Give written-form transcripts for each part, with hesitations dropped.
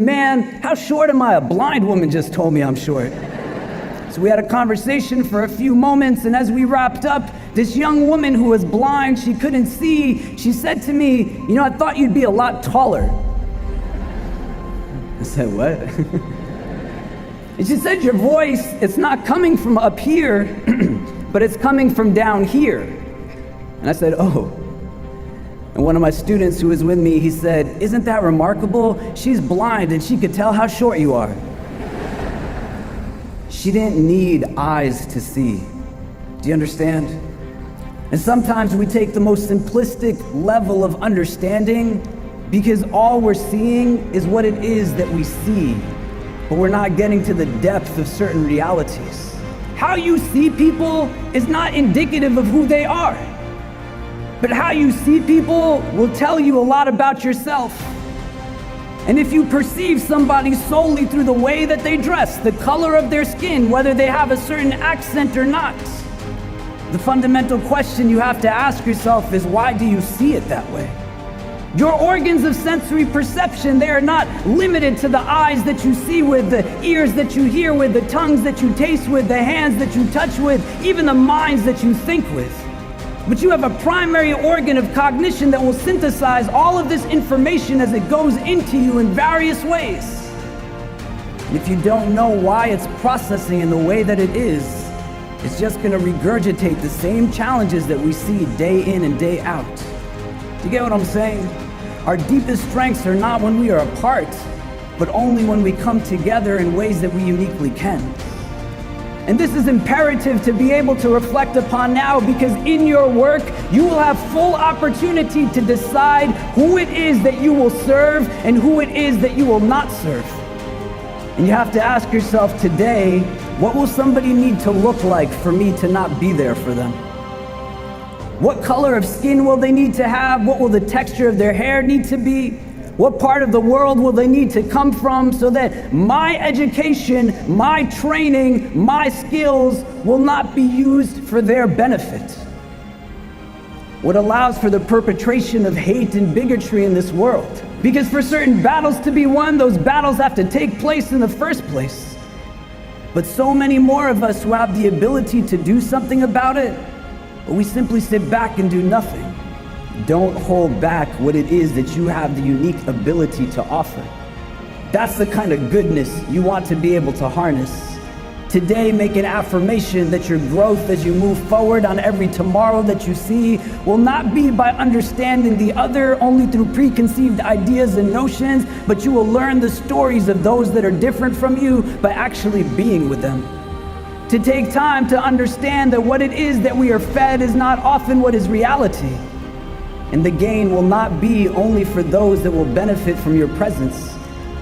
Man, how short am I? A blind woman just told me I'm short. So we had a conversation for a few moments, and as we wrapped up, this young woman who was blind, she couldn't see, she said to me, you know, I thought you'd be a lot taller. I said, what? And she said, your voice, it's not coming from up here, but it's coming from down here. And I said, oh. And one of my students who was with me, he said, isn't that remarkable? She's blind and she could tell how short you are. She didn't need eyes to see. Do you understand? And sometimes we take the most simplistic level of understanding because all we're seeing is what it is that we see, but we're not getting to the depth of certain realities. How you see people is not indicative of who they are. But how you see people will tell you a lot about yourself. And if you perceive somebody solely through the way that they dress, the color of their skin, whether they have a certain accent or not, the fundamental question you have to ask yourself is, why do you see it that way? Your organs of sensory perception, they are not limited to the eyes that you see with, the ears that you hear with, the tongues that you taste with, the hands that you touch with, even the minds that you think with. But you have a primary organ of cognition that will synthesize all of this information as it goes into you in various ways. And if you don't know why it's processing in the way that it is, it's just going to regurgitate the same challenges that we see day in and day out. Do you get what I'm saying? Our deepest strengths are not when we are apart, but only when we come together in ways that we uniquely can. And this is imperative to be able to reflect upon now, because in your work, you will have full opportunity to decide who it is that you will serve and who it is that you will not serve. And you have to ask yourself today, what will somebody need to look like for me to not be there for them? What color of skin will they need to have? What will the texture of their hair need to be? What part of the world will they need to come from so that my education, my training, my skills will not be used for their benefit? What allows for the perpetration of hate and bigotry in this world? Because for certain battles to be won, those battles have to take place in the first place. But so many more of us who have the ability to do something about it, but we simply sit back and do nothing. Don't hold back what it is that you have the unique ability to offer. That's the kind of goodness you want to be able to harness. Today, make an affirmation that your growth as you move forward on every tomorrow that you see will not be by understanding the other only through preconceived ideas and notions, but you will learn the stories of those that are different from you by actually being with them. To take time to understand that what it is that we are fed is not often what is reality. And the gain will not be only for those that will benefit from your presence,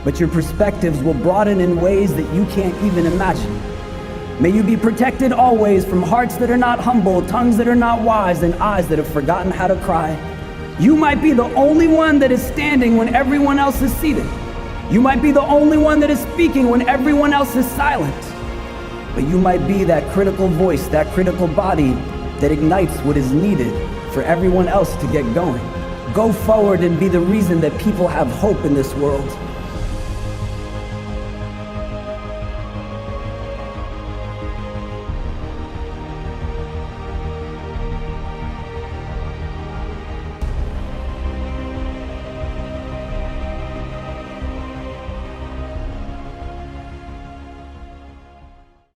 but your perspectives will broaden in ways that you can't even imagine. May you be protected always from hearts that are not humble, tongues that are not wise, and eyes that have forgotten how to cry. You might be the only one that is standing when everyone else is seated. You might be the only one that is speaking when everyone else is silent. But you might be that critical voice, that critical body that ignites what is needed for everyone else to get going. Go forward and be the reason that people have hope in this world.